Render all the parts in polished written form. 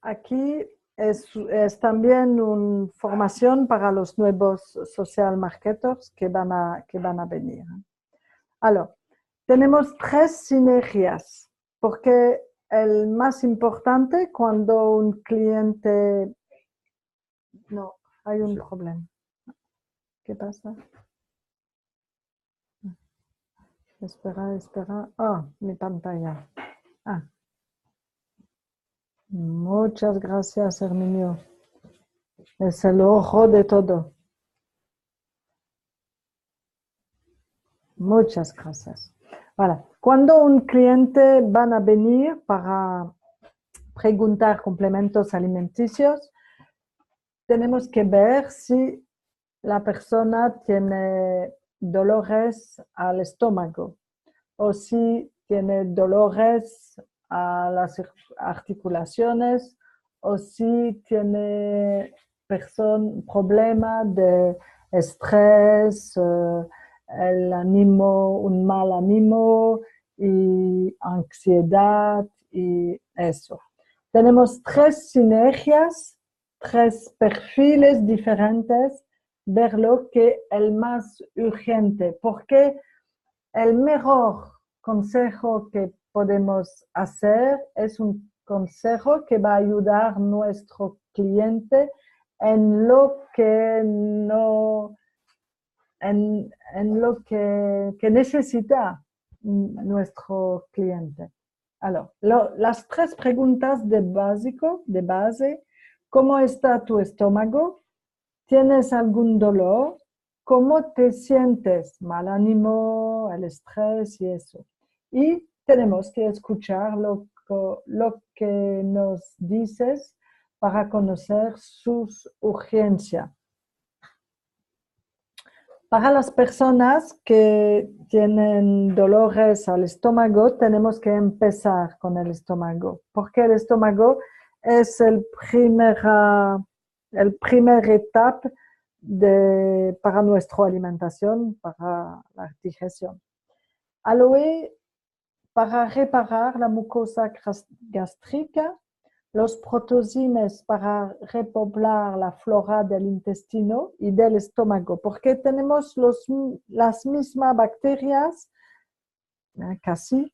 aquí es también una formación para los nuevos social marketers que van a venir. Alors, tenemos tres sinergias, porque el más importante cuando un cliente... No, hay un problema. ¿Qué pasa? Espera. Ah, mi pantalla. Ah. Muchas gracias, Herminio. Es el ojo de todo. Muchas gracias. Voilà. Cuando un cliente van a venir para preguntar complementos alimenticios, tenemos que ver si la persona tiene dolores al estómago o si tiene dolores a las articulaciones o si tiene problema de estrés, el ánimo, un mal ánimo y ansiedad y eso. Tenemos tres sinergias, tres perfiles diferentes, ver lo que es el más urgente, porque el mejor consejo que podemos hacer es un consejo que va a ayudar a nuestro cliente en lo que no, en lo que necesita nuestro cliente. Alors, las tres preguntas de base, ¿cómo está tu estómago? ¿Tienes algún dolor? ¿Cómo te sientes? Mal ánimo, el estrés y eso. Y tenemos que escuchar lo que nos dices para conocer sus urgencias. Para las personas que tienen dolores al estómago, tenemos que empezar con el estómago, porque el estómago es el primer etapa para nuestra alimentación, para la digestión. Aloe para reparar la mucosa gástrica, los protozimes para repoblar la flora del intestino y del estómago, porque tenemos las mismas bacterias, casi,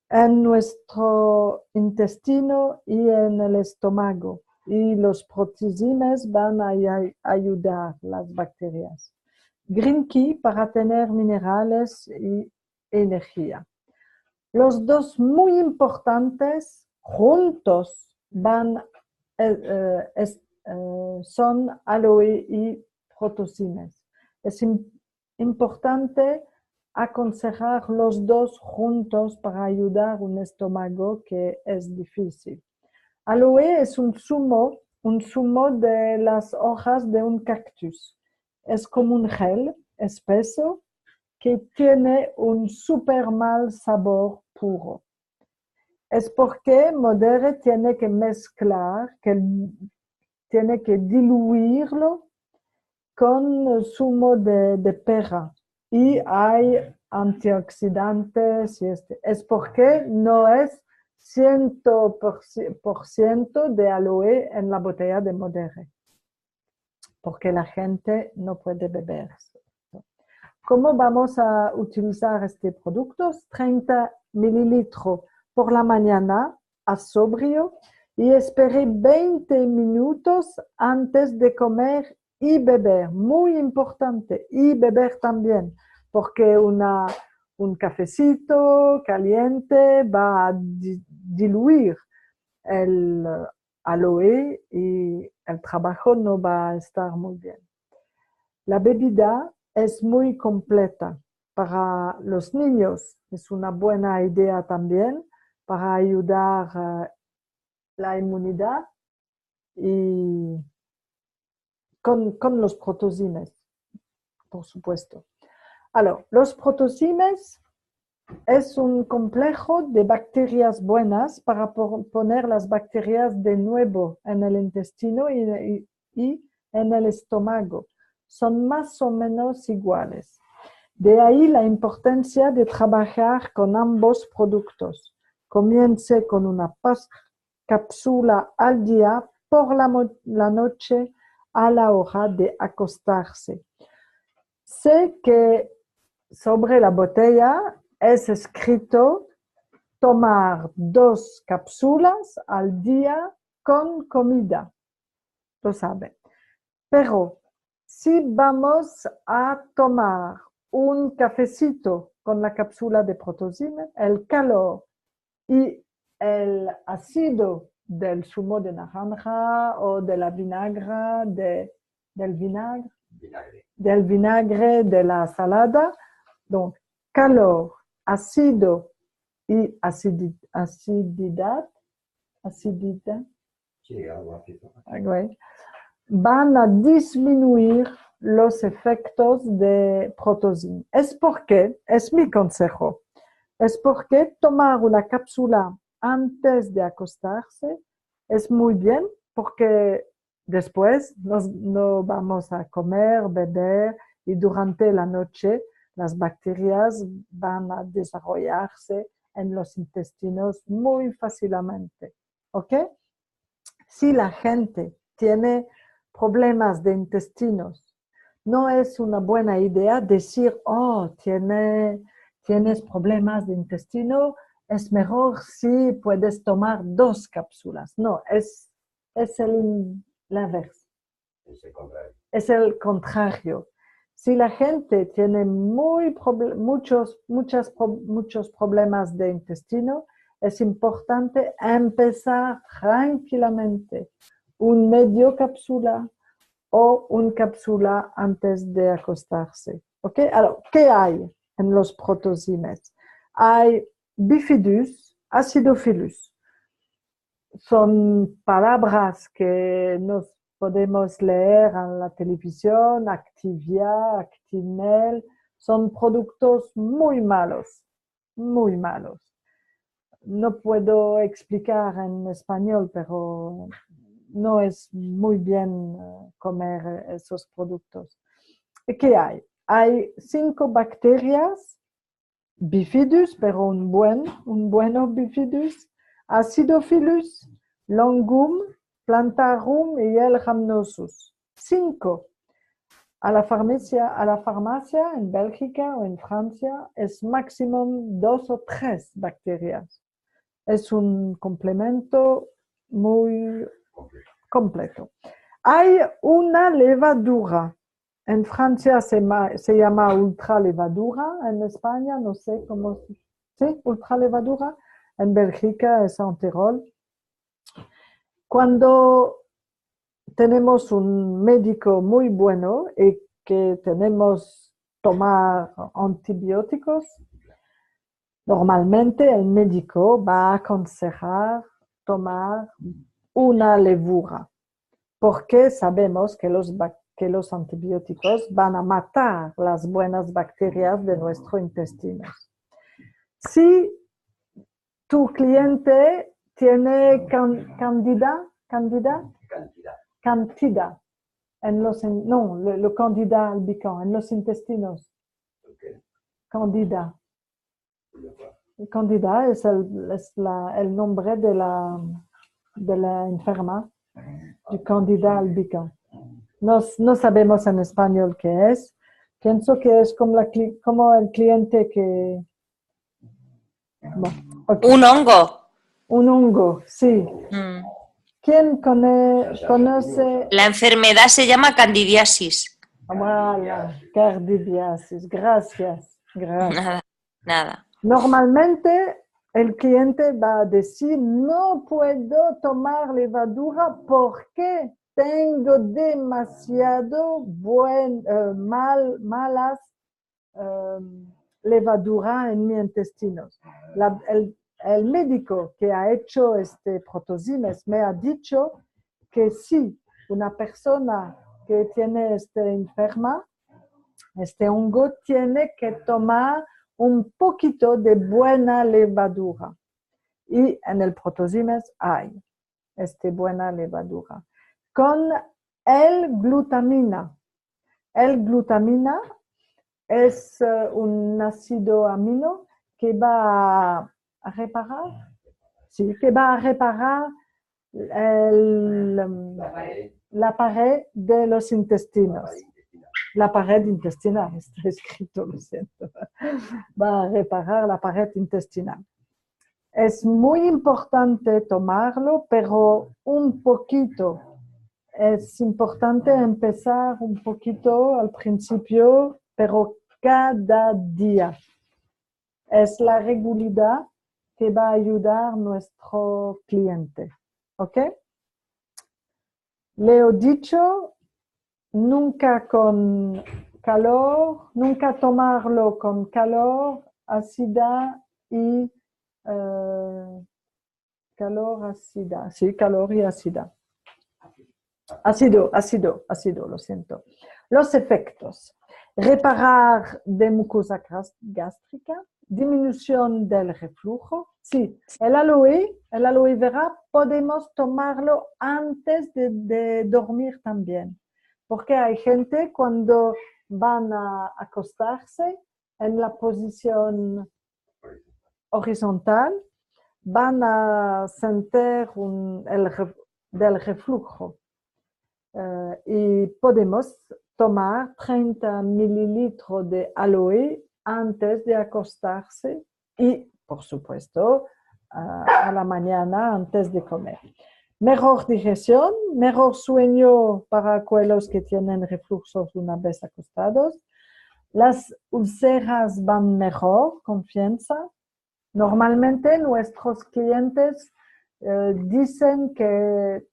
en nuestro intestino y en el estómago. Y los protozimes van a ayudar las bacterias. Green Key para tener minerales y energía. Los dos muy importantes juntos son aloe y protozimes. Es importante aconsejar los dos juntos para ayudar a un estómago que es difícil. Aloe es un zumo de las hojas de un cactus. Es como un gel espeso que tiene un súper mal sabor puro. Es porque Modere tiene que mezclar, tiene que diluirlo con zumo de pera. Y hay antioxidantes. Es porque no es 100% de aloe en la botella de Modere. Porque la gente no puede beber. ¿Cómo vamos a utilizar este producto? 30 mililitros por la mañana a sobrio y espere 20 minutos antes de comer y beber. Muy importante. Y beber también, porque un cafecito caliente va a diluir el aloe y el trabajo no va a estar muy bien. La bebida es muy completa para los niños. Es una buena idea también para ayudar la inmunidad y con los protozimes, por supuesto. Alors, los protozimes es un complejo de bacterias buenas para poner las bacterias de nuevo en el intestino y en el estómago. Son más o menos iguales. De ahí la importancia de trabajar con ambos productos. Comience con una cápsula al día por la noche a la hora de acostarse. Sé que sobre la botella es escrito tomar 2 cápsulas al día con comida, lo saben. Pero si vamos a tomar un cafecito con la cápsula de Protozimes, el calor y el ácido del zumo de naranja o de la del vinagre de la salada, donc calor, ácido y acididad, Sí, algo así. van a disminuir los efectos de Protozimes. Es mi consejo, es porque tomar una cápsula antes de acostarse es muy bien, porque después no vamos a comer, beber y durante la noche las bacterias van a desarrollarse en los intestinos muy fácilmente. ¿Ok? Si la gente tiene problemas de intestinos, no es una buena idea decir, oh, tienes problemas de intestino, es mejor si puedes tomar 2 cápsulas. No, es la inversa. Es el contrario. Si la gente tiene muchos problemas de intestino, es importante empezar tranquilamente un medio cápsula o una cápsula antes de acostarse. ¿Ok? Alors, ¿qué hay en los Protozimes? Hay bifidus, acidophilus. Son palabras que nos podemos leer en la televisión, Activia, Actimel. Son productos muy malos, muy malos. No puedo explicar en español, pero no es muy bien comer esos productos. ¿Qué hay? Hay 5 bacterias, bifidus, pero un bueno bifidus, acidophilus, longum, plantarum y el rhamnosus. 5. A la farmacia en Bélgica o en Francia es máximo 2 o 3 bacterias. Es un complemento muy completo. Hay una levadura. En Francia se llama ultralevadura. En España no sé cómo. ¿Sí? Ultralevadura. En Bélgica es en Tirol. Cuando tenemos un médico muy bueno y que tenemos que tomar antibióticos, normalmente el médico va a aconsejar tomar una levura, porque sabemos que los antibióticos van a matar las buenas bacterias de nuestro intestino. Si tu cliente tiene cantidad le candida albicans en los intestinos. Okay. Candida. Candida es el nombre de la enferma, du candida albicans. No sabemos en español qué es. Pienso que es como el cliente que... Bueno, okay. Un hongo. Un hongo, sí. ¿Quién conoce? La enfermedad se llama candidiasis. Voilà, candidiasis. Gracias. Nada. Normalmente el cliente va a decir, no puedo tomar levadura porque tengo demasiado malas levadura en mis intestinos. El médico que ha hecho este Protozimes me ha dicho que si una persona que tiene enferma, este hongo tiene que tomar un poquito de buena levadura. Y en el Protozimes hay buena levadura. Con el glutamina. El glutamina es un ácido amino que va a reparar, sí, que va a reparar la pared de los intestinos. La pared intestinal, está escrito, lo siento. Va a reparar la pared intestinal. Es muy importante tomarlo, pero un poquito. Es importante empezar un poquito al principio, pero cada día. Es la regularidad que va a ayudar a nuestro cliente. ¿Ok? Le he dicho, nunca con calor, nunca tomarlo con calor, ácida y calor, ácida. Sí, calor y ácida. Ácido, lo siento. Los efectos. Reparar de mucosa gástrica, disminución del reflujo. Sí, el aloe vera podemos tomarlo antes de dormir también, porque hay gente cuando van a acostarse en la posición horizontal, van a sentir del reflujo. Y podemos tomar 30 mililitros de aloe antes de acostarse y, por supuesto, a la mañana antes de comer. Mejor digestión, mejor sueño para aquellos que tienen refluxos una vez acostados. Las úlceras van mejor, confianza. Normalmente nuestros clientes dicen que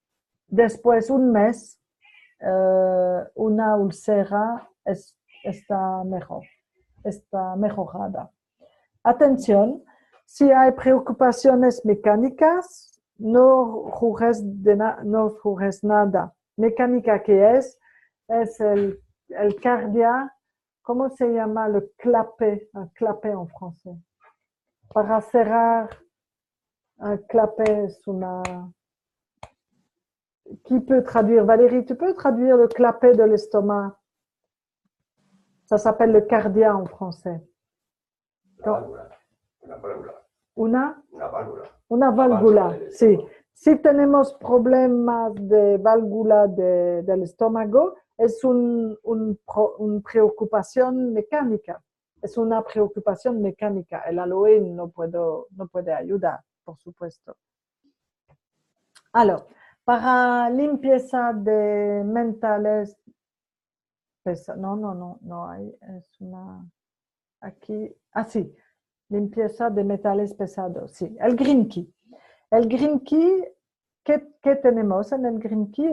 después de un mes una úlcera está mejor, está mejorada. Atención, si hay preocupaciones mecánicas, no juzgues nada. Mecánica que es el cardia, ¿cómo se llama? El clapet en francés. Para cerrar, un clapet es una... Qui peut traduire? Valérie, tu peux traduire le clapet de l'estomac? Ça s'appelle le cardia en français. Una válvula, sí. Si tenemos problemas de válvula del estómago, es una preocupación mecánica. Es una preocupación mecánica. El aloe no puede ayudar, por supuesto. Alors, para limpieza de mentales, no hay, es una, aquí, sí, limpieza de metales pesados, sí, el green tea. El green tea, ¿qué tenemos en el green tea?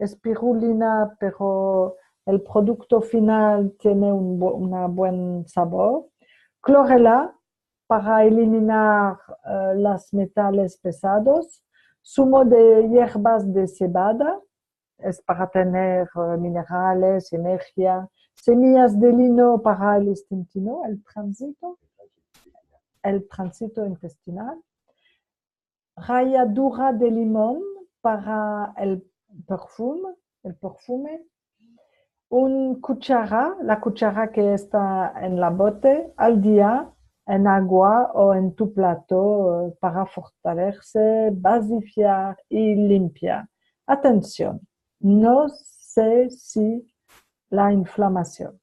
Espirulina, pero el producto final tiene un buen sabor. Clorela, para eliminar los metales pesados. Zumo de hierbas de cebada, es para tener minerales, energía. Semillas de lino para el intestino, el tránsito intestinal. Ralladura de limón para el perfume. La cuchara que está en la bote al día, en agua o en tu plato para fortalecerse, basificar y limpiar. Atención, no sé si la inflamación.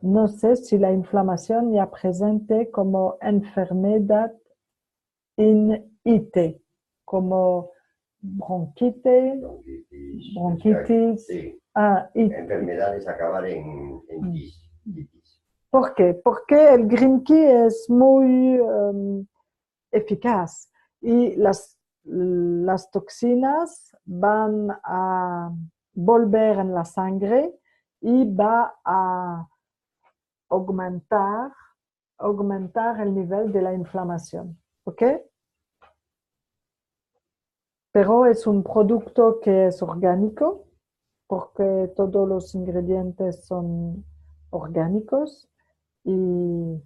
No sé si la inflamación ya presente como enfermedad in ite, como bronquitis. Sí. Enfermedades acabar en itis. ¿Por qué? Porque el green tea es muy eficaz y las toxinas van a volver en la sangre y va a aumentar el nivel de la inflamación. ¿Ok? Pero es un producto que es orgánico porque todos los ingredientes son orgánicos y,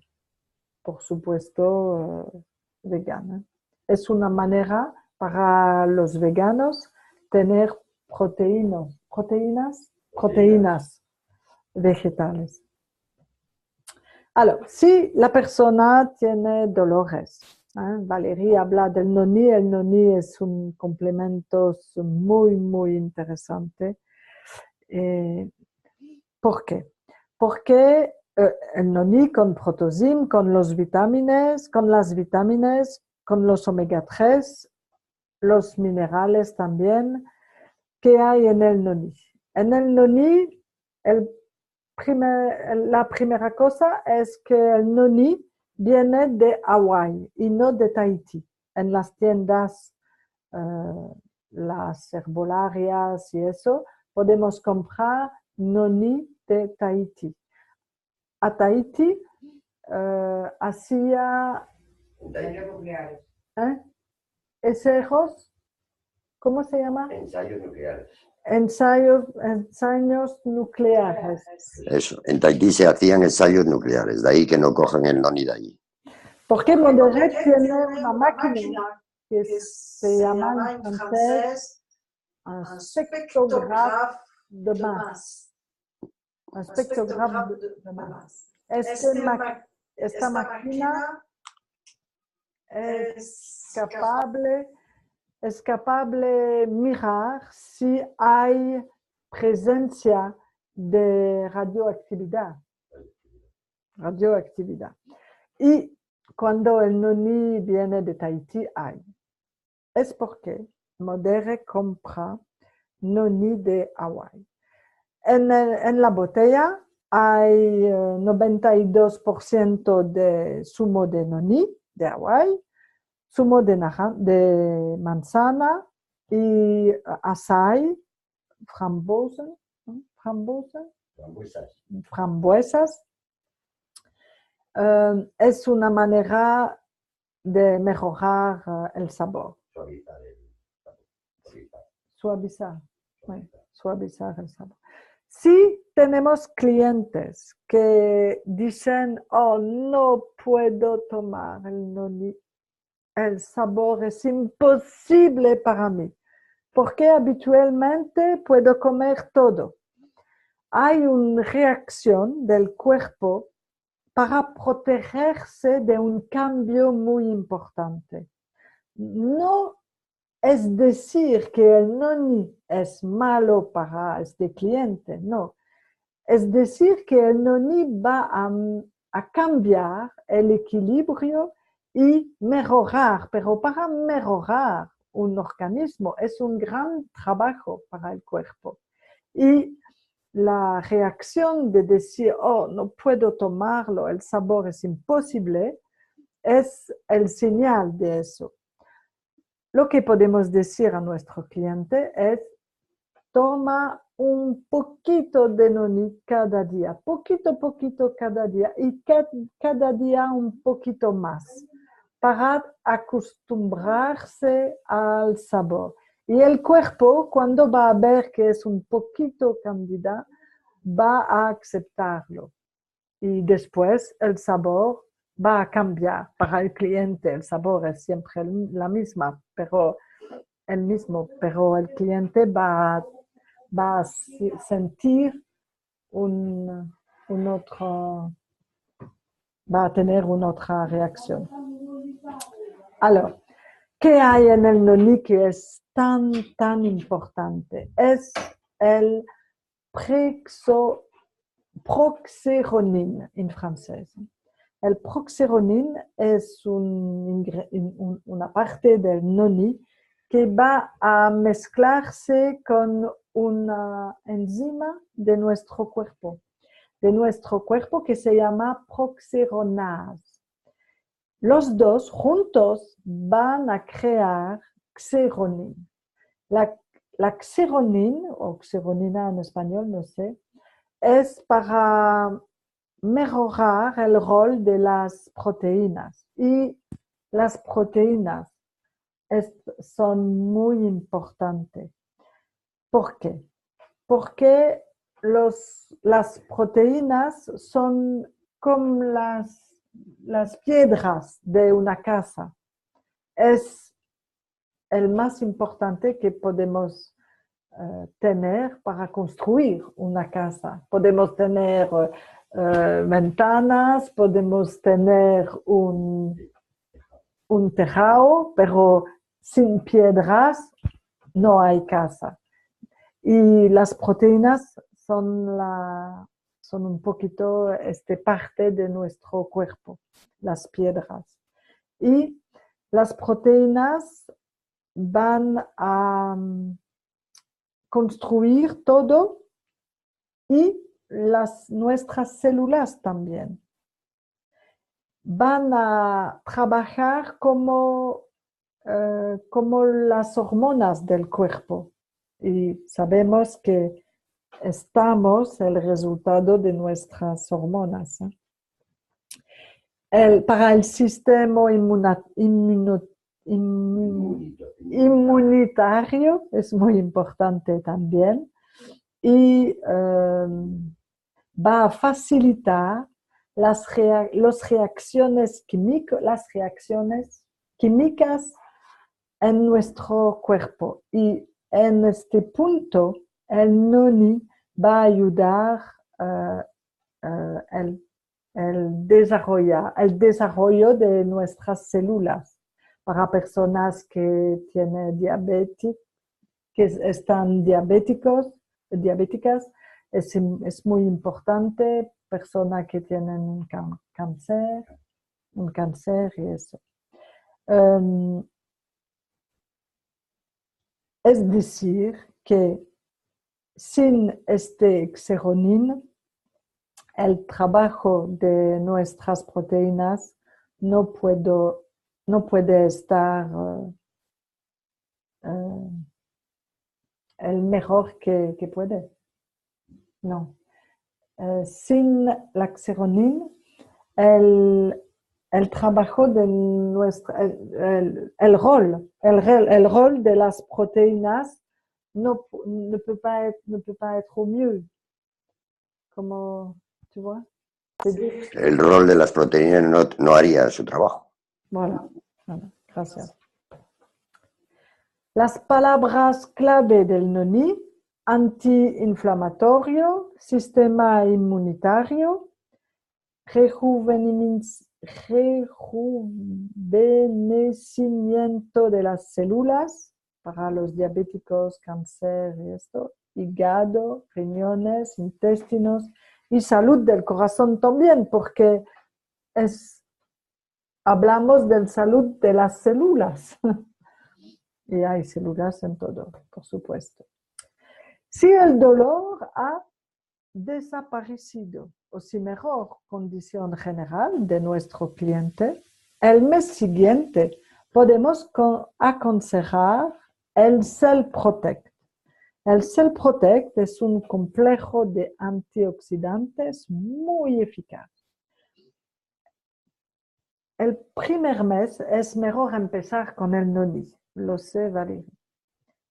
por supuesto, vegana. Es una manera para los veganos tener proteínas vegetales. Alors, si la persona tiene dolores, Valerie habla del noni. El noni es un complemento muy, muy interesante. ¿Por qué? Porque el noni con protosim, con las vitaminas, con los omega 3, los minerales también, ¿qué hay en el noni? En el noni, la primera cosa es que el noni viene de Hawái y no de Tahití. En las tiendas, las herbolarias y eso, podemos comprar noni de Tahití. A Tahití hacía ensayos, ¿cómo se llama? Ensayos nucleares. Ensayos nucleares. Eso, en Tahití se hacían ensayos nucleares, de ahí que no cojan el noni de allí. Porque Moderet tiene una máquina que se llama en francés un spectrographe de masse. Un spectrographe de masse. Esta máquina es capable de mirar si hay presencia de radioactividad. Y cuando el noni viene de Tahití, hay. Es porque Modere compra noni de Hawái. En la botella hay 92% de zumo de noni de Hawái, zumo de manzana y açaí, frambuesas. Es una manera de mejorar el sabor. Suavizar el sabor. Si tenemos clientes que dicen, oh, no puedo tomar el noni, el sabor es imposible para mí, porque habitualmente puedo comer todo. Hay una reacción del cuerpo para protegerse de un cambio muy importante. No es decir que el noni es malo para este cliente, no. Es decir que el noni va a cambiar el equilibrio y mejorar, pero para mejorar un organismo es un gran trabajo para el cuerpo. Y la reacción de decir, oh, no puedo tomarlo, el sabor es imposible, es el señal de eso. Lo que podemos decir a nuestro cliente es, toma un poquito de noni cada día, poquito cada día y cada día un poquito más para acostumbrarse al sabor. Y el cuerpo, cuando va a ver que es un poquito candida, va a aceptarlo. Y después el sabor va a cambiar. Para el cliente el sabor es siempre la misma, pero el cliente va a sentir va a tener una otra reacción. Alors, ¿qué hay en el noni que es tan importante? Es el proxeronine en francés. El proxeronine es una parte del noni que va a mezclarse con una enzima de nuestro cuerpo que se llama proxeronase. Los dos juntos van a crear xeronina. La xeronina, o xeronina en español, no sé, es para mejorar el rol de las proteínas. Y las proteínas son muy importantes. ¿Por qué? Porque las proteínas son como las piedras de una casa. Es el más importante que podemos tener para construir una casa. Podemos tener ventanas, podemos tener un un tejado, pero sin piedras no hay casa. Y las proteínas son un poquito parte de nuestro cuerpo, las piedras. Y las proteínas van a construir todo y nuestras células también. Van a trabajar como las hormonas del cuerpo. Y sabemos que estamos el resultado de nuestras hormonas. Para el sistema inmunitario es muy importante también y va a facilitar las reacciones químicas en nuestro cuerpo. Y en este punto, el noni va a ayudar el desarrollo de nuestras células. Para personas que tienen diabetes, que están diabéticas, es muy importante. Personas que tienen un cáncer y eso. Es decir, que sin este xeronin, el trabajo de nuestras proteínas no puede estar el mejor que puede. No. Sin la xeronin, el trabajo de el rol de las proteínas no peut pas être mieux. Como, ¿tú vois? El rol de las proteínas no haría su trabajo. Bueno, gracias. Las palabras clave del noni: antiinflamatorio, sistema inmunitario, rejuvenecimiento de las células para los diabéticos, cáncer y esto, hígado, riñones, intestinos y salud del corazón también, porque hablamos de salud de las células. Y hay células en todo, por supuesto. Si el dolor ha desaparecido, o si mejor condición general de nuestro cliente, el mes siguiente podemos aconsejar el Cell Protect. El Cell Protect es un complejo de antioxidantes muy eficaz. El primer mes es mejor empezar con el noni, lo sé, Valerie.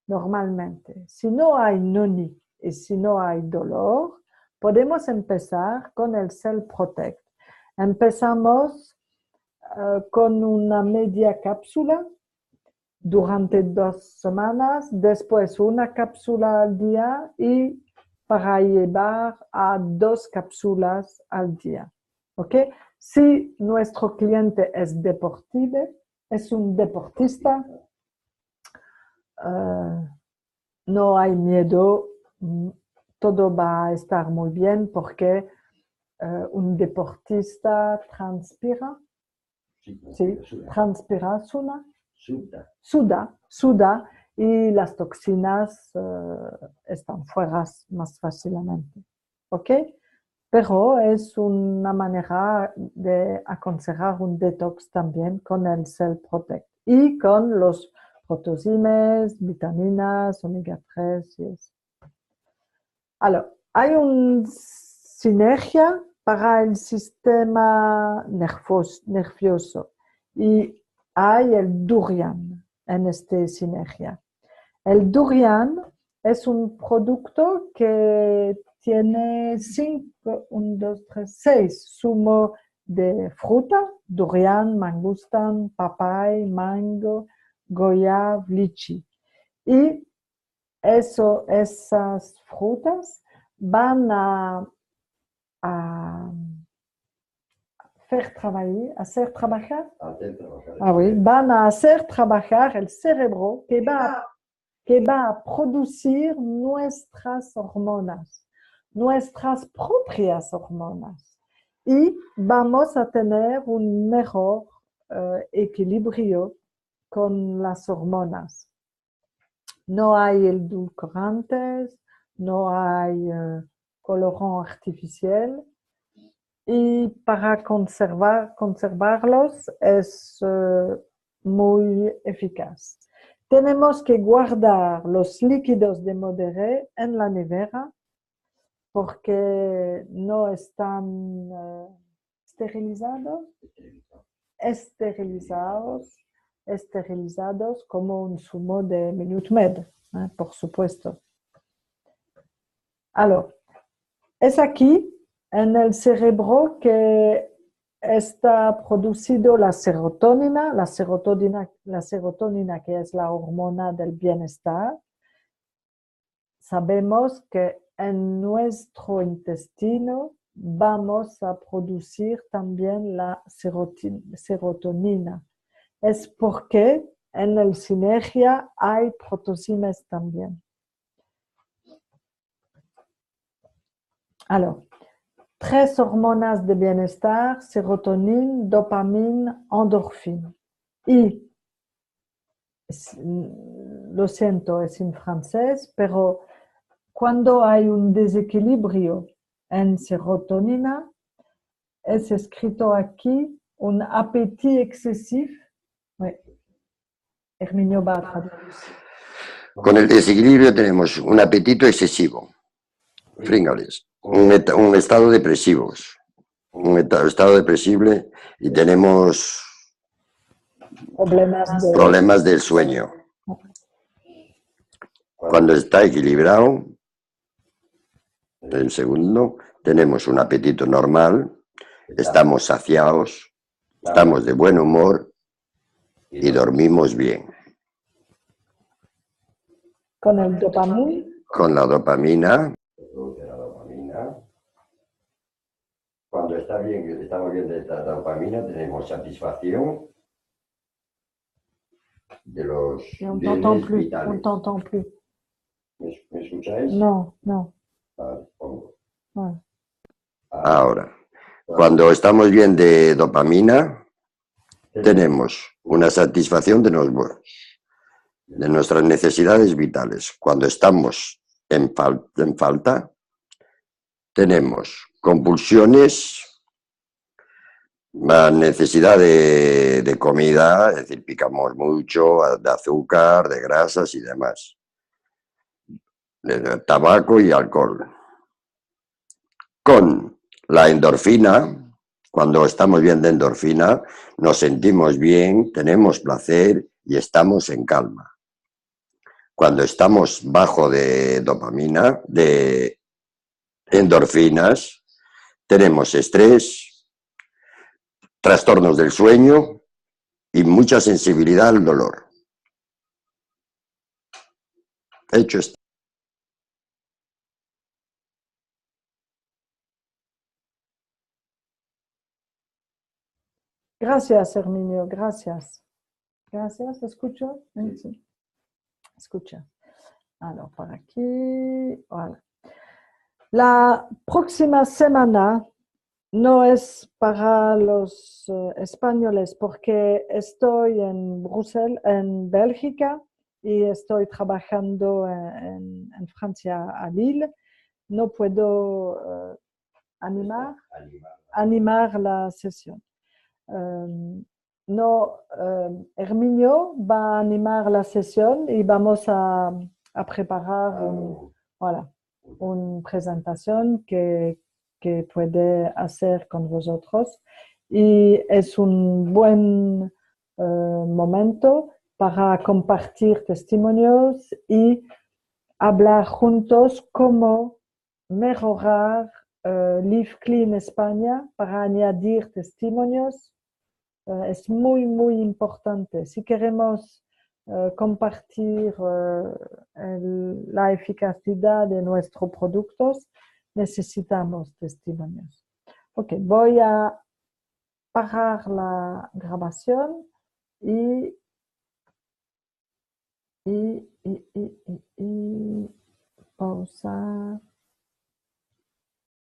Normalmente, si no hay noni y si no hay dolor, podemos empezar con el Cell Protect. Empezamos con una media cápsula durante 2 semanas, después una cápsula al día y para llevar a 2 cápsulas al día. ¿Ok? Si nuestro cliente es un deportista, no hay miedo, todo va a estar muy bien porque un deportista transpira, sí, transpira, suda y las toxinas están fuera más fácilmente. ¿Ok? Pero es una manera de aconsejar un detox también con el Cell Protect y con los proteínas, vitaminas, omega 3 y eso. Alors, hay una sinergia para el sistema nervioso y hay el durian en esta sinergia. El durian es un producto que tiene 6 zumos de fruta: durian, mangustan, papaya, mango, goya, lychee. Y esas frutas van a faire travailler, hacer trabajar. Ah oui, van a hacer trabajar el cerebro que va a producir nuestras hormonas, nuestras propias hormonas. Y vamos a tener un mejor equilibrio con las hormonas. No hay edulcorantes, no hay colorant artificial. Y para conservarlos es muy eficaz. Tenemos que guardar los líquidos de Modere en la nevera porque no están esterilizados como un zumo de Minute Med, por supuesto. Alors, es aquí en el cerebro que está producido la serotonina que es la hormona del bienestar. Sabemos que en nuestro intestino vamos a producir también la serotonina. Es porque en el sinergia hay proteínas también. Alors, 3 hormonas de bienestar, serotonina, dopamina, endorfina. Y, lo siento, es en francés, pero cuando hay un desequilibrio en serotonina, es escrito aquí un apetito excesivo. Oui. Herminio va a traducir. Con el desequilibrio tenemos un apetito excesivo, fringales, un estado depresivo, estado depresible y tenemos problemas del sueño. Cuando está equilibrado, en segundo, tenemos un apetito normal, estamos saciados, estamos de buen humor y dormimos bien. Con el dopamina. Con la dopamina. Cuando estamos bien de esta dopamina, tenemos satisfacción de los bienes vitales. On t'entend plus. ¿Me escucháis? No, no. Vale, pongo. No. Ahora, cuando estamos bien de dopamina, tenemos una satisfacción de nuestras necesidades vitales. Cuando estamos en falta, tenemos compulsiones, la necesidad de comida, es decir, picamos mucho, de azúcar, de grasas y demás, de tabaco y alcohol. Con la endorfina, cuando estamos bien de endorfina, nos sentimos bien, tenemos placer y estamos en calma. Cuando estamos bajo de dopamina, de endorfinas, tenemos estrés, trastornos del sueño y mucha sensibilidad al dolor. Hecho está. Gracias, Herminio, gracias. Gracias, ¿escucho? Sí. Escucha. Alors, por aquí, voilà. La próxima semana no es para los españoles porque estoy en Bruselas, en Bélgica, y estoy trabajando en Francia, a Lille. No puedo animar la sesión. Herminio va a animar la sesión y vamos a preparar una presentación que puede hacer con vosotros. Y es un buen momento para compartir testimonios y hablar juntos cómo mejorar Live Clean España para añadir testimonios. Es muy, muy importante. Si queremos compartir la eficacia de nuestros productos, necesitamos testimonios. Ok, voy a parar la grabación y pausar.